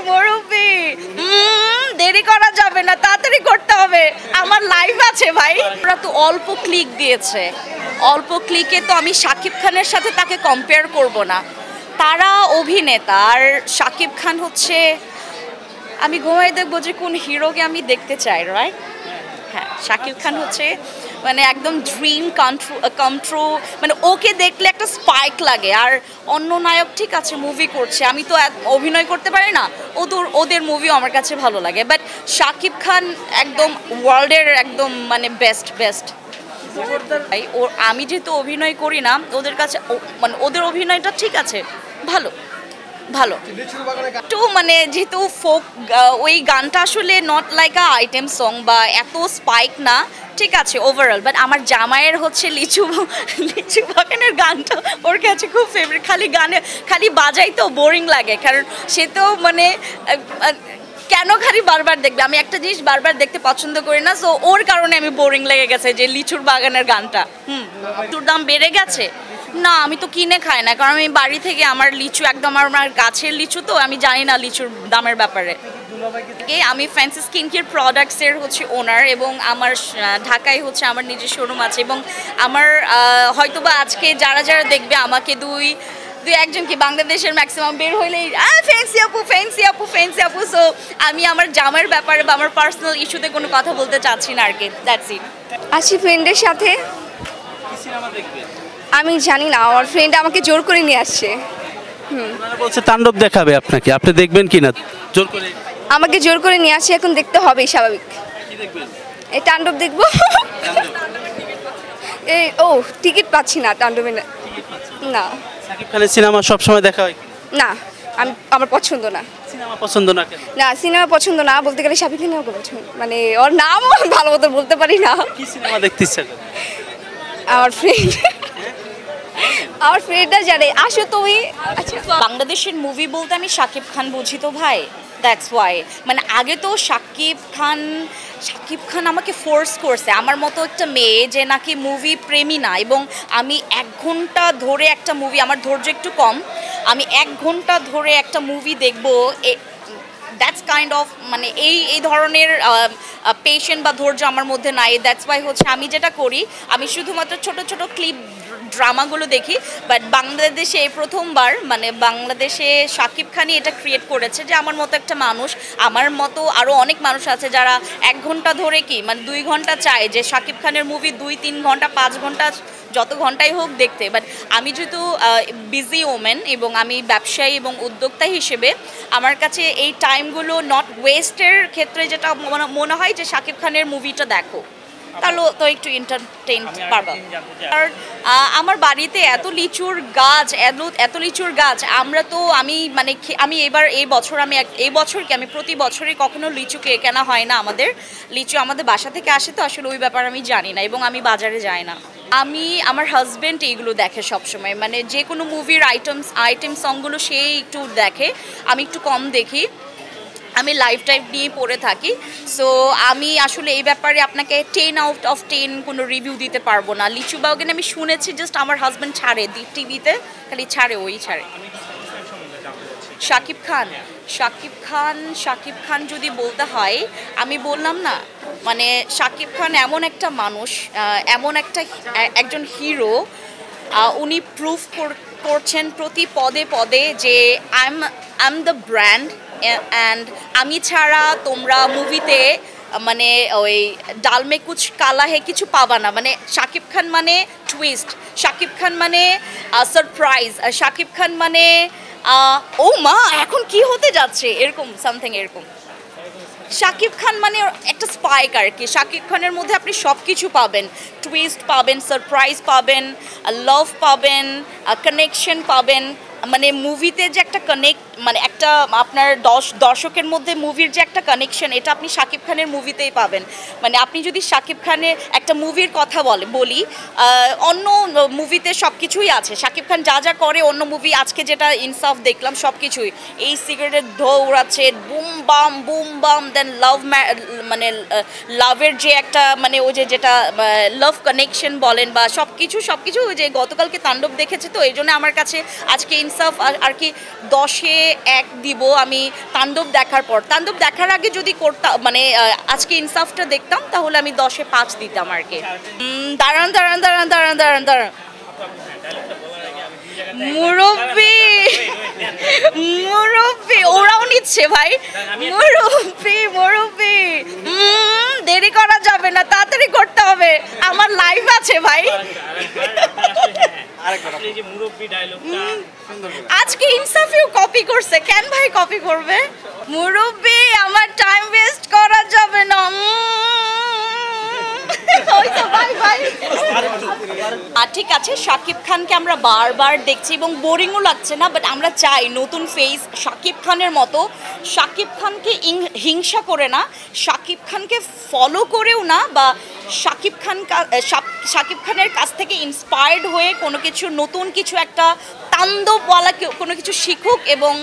মুরব্বি দেরি করা যাবে না, তাড়াতাড়ি করতে হবে, আমার লাইভ আছে ভাই। ওরা তো অল্প ক্লিক দিয়েছে, অল্প ক্লিকে তো আমি শাকিব খানের সাথে তাকে কম্পেয়ার করব না। তারা অভিনেতা আর শাকিব খান হচ্ছে, আমি ঘুমাই দেখবো যে কোন হিরোকে আমি দেখতে চাই, রাইট? হ্যাঁ, শাকিব খান হচ্ছে মানে একদম ড্রিম কাম ট্রু, মানে ওকে দেখলে একটা স্পাইক লাগে। আর অন্য নায়ক ঠিক আছে মুভি করছে, আমি তো অভিনয় করতে পারি না, ওদের মুভিও আমার কাছে ভালো লাগে, বাট শাকিব খান একদম ওয়ার্ল্ডের একদম মানে বেস্ট। আমি যেহেতু অভিনয় করি না, ওদের কাছে মানে ওদের অভিনয়টা ঠিক আছে, ভালো একটু মানে যেহেতু ফোক, ওই গানটা আসলে not like a item song বা এত স্পাইক না, ঠিক আছে ওভারঅল। বাট আমার জামাইয়ের হচ্ছে লিচু বাগানের গানটা ওর কাছে খুব ফেভারিট। খালি বাজাই তো বোরিং লাগে, কারণ সে তো মানে কেন খালি বারবার দেখবে, আমি একটা জিনিস বারবার দেখতে পছন্দ করি না, সো ওর কারণে আমি বোরিং লেগে গেছে যে লিচুর বাগানের গানটা। লিচুর দাম বেড়ে গেছে না, আমি তো কিনে খাই না, কারণ আমি বাড়ি থেকে আমার লিচু একদম আমার গাছের লিচু, তো আমি জানি না লিচুর দামের ব্যাপারে। আমি ফ্যান্সি স্কিন কেয়ার প্রোডাক্টসের হচ্ছে ওনার, এবং আমার ঢাকায় হচ্ছে আমার নিজের শোরুম আছে, এবং আমার হয়তোবা আজকে যারা দেখবে আমাকে দুই একজনকে বাংলাদেশের ম্যাক্সিমাম বের হইলেই ফ্যান্সি আপু। সো আমি আমার জামার ব্যাপারে বা আমার পার্সোনাল ইস্যুতে কোনো কথা বলতে চাচ্ছি না আর কি, দ্যাটস ইট। আছি ফ্রেন্ডের সাথে, আমি জানি না, আমার ফ্রেন্ড আমাকে জোর করে নিয়ে আসছে। বলছে তাণ্ডব দেখাবে আপনাকে, আপনি দেখবেন কিনা? জোর করে আমাকে জোর করে নিয়ে আসছে, এখন দেখতে হবেই, স্বাভাবিক। কি দেখবেন? এই তাণ্ডব দেখবো। এই টিকিট পাচ্ছি না তাণ্ডবে, না। শাকিব খানের সিনেমা সবসময় দেখা হয় না, আমার পছন্দ না। সিনেমা পছন্দ না কেন? না, সিনেমা পছন্দ না বলতে গেলে শাকিব খান আমাকে পছন্দ, মানে ওর নাম ভালো মতো বলতে পারি না। কি সিনেমা দেখতে ইচ্ছা করে? আমার ফ্রেন্ডটা জানে, আসো তুমি। আচ্ছা, বাংলাদেশের মুভি বলতে আমি শাকিব খান বুঝি তো ভাই, দ্যাটস ওয়াই। মানে আগে তো শাকিব খান আমাকে ফোর্স করছে, আমার মতো একটা মেয়ে যে নাকি মুভি প্রেমী না, এবং আমি 1 ঘন্টা ধরে একটা মুভি, আমার ধৈর্য একটু কম, আমি 1 ঘন্টা ধরে একটা মুভি দেখবো, দ্যাটস কাইন্ড অফ মানে এই ধরনের পেশেন্ট বা ধৈর্য আমার মধ্যে নাই। দ্যাটস ওয়াই হচ্ছে আমি যেটা করি, আমি শুধুমাত্র ছোট ক্লিপ ড্রামাগুলো দেখি। বাট বাংলাদেশে এই প্রথমবার, মানে বাংলাদেশে শাকিব খানই এটা ক্রিয়েট করেছে যে আমার মতো একটা মানুষ, আমার মতো আরও অনেক মানুষ আছে যারা 1 ঘন্টা ধরে কি মানে 2 ঘন্টা চায় যে শাকিব খানের মুভি 2-3 ঘন্টা 5 ঘন্টা যত ঘন্টাই হোক দেখতে। বাট আমি যেহেতু বিজি ওমেন এবং আমি ব্যবসায়ী এবং উদ্যোক্তা হিসেবে আমার কাছে এই টাইমগুলো নট ওয়েস্টের ক্ষেত্রে যেটা মনে হয় যে শাকিব খানের মুভিটা দেখো, তাহলে তো একটু এন্টারটেইন পারবা। আর আমার বাড়িতে এত লিচুর গাছ, আমরা তো আমি এই বছর কি আমি প্রতি বছরই কখনো লিচু কেনা হয় না, লিচু আমাদের বাসা থেকে আসে, তো আসলে ওই ব্যাপার আমি জানি না এবং আমি বাজারে যাই না। আমার হাজব্যান্ড এইগুলো দেখে সবসময়, মানে যে কোনো মুভির আইটেম সংগুলো সেই একটু দেখে, আমি একটু কম দেখি, আমি লাইফ টাইম নিয়ে পড়ে থাকি। সো আমি আসলে এই ব্যাপারে আপনাকে 10 আউট অফ 10 কোনো রিভিউ দিতে পারবো না। লিচু বাগান আমি শুনেছি, জাস্ট আমার হাজব্যান্ড ছাড়ে টিভিতে, খালি ছাড়ে। শাকিব খান যদি বলতে হয়, আমি বললাম না, মানে শাকিব খান এমন একটা মানুষ, একজন হিরো, উনি প্রুফ করছেন প্রতি পদে যে I am the brand, and আমি ছাড়া তোমরা মুভিতে মানে ওই ডালমে কুচ কালা হে কিছু পাবা না। মানে শাকিব খান মানে টুইস্ট, শাকিব খান মানে সারপ্রাইজ, শাকিব খান মানে ও মা এখন কি হতে যাচ্ছে, এরকম সামথিং এরকম। শাকিব খান মানে একটা স্পাইক আর কি। শাকিব খানের মধ্যে আপনি সব কিছু পাবেন, টুইস্ট পাবেন, সারপ্রাইজ পাবেন, লাভ পাবেন, কানেকশন পাবেন। মানে মুভিতে যে একটা মানে একটা আপনার দর্শকের মধ্যে মুভির যে একটা কানেকশন, এটা আপনি শাকিব খানের মুভিতেই পাবেন। মানে আপনি যদি শাকিব খানের একটা মুভির কথা বলি, অন্য মুভিতে সব কিছুই আছে, শাকিব খান যা করে অন্য মুভি, আজকে যেটা ইনসাফ দেখলাম সব কিছুই, এই সিগারেটের ধোঁড়াচ্ছে, বুম বাম, দেন মানে লাভের যে একটা মানে ওই যেটা লাভ কানেকশন বলেন বা সব কিছু ওই যে গতকালকে তাণ্ডব দেখেছে, তো এই জন্য আমার কাছে আজকে ইনসাফ আর কি 10-এ 1 দিব আমি তাণ্ডব দেখার পর। তাণ্ডব দেখার আগে যদি করতাম মানে আজকে ইনসাফটা দেখতাম তাহলে আমি 10-এ 5 দিতাম আর কি। দাঁড়ান দাঁড়ান দাঁড়ান দাঁড়ান দাঁড়ান দাঁড়ান মুরব্বি মুরব্বি ওরাও নিচ্ছে ভাই। মুরব্বি মুরব্বি দেরি করা যাবে না, তাড়াতাড়ি করতে হবে, আমার লাইভ আছে ভাই। আজকে ইনসাফিও কপি করছে, কেন ভাই কপি করবে? মুরব্বি আমার টাইম ওয়েস্ট করা যাবে না। ঠিক আছে, শাকিব খানকে আমরা বারবার দেখছি এবং বোরিংও লাগছে না, বাট আমরা চাই নতুন ফেস শাকিব খানের মতো। শাকিব খানকে হিংসা করে না, শাকিব খানকে ফলো করেও না, বা শাকিব খানের কাছ থেকে ইন্সপায়ার্ড হয়ে কোনো কিছু নতুন কিছু একটা তাণ্ডবওয়ালা কোনো কিছু শিখুক এবং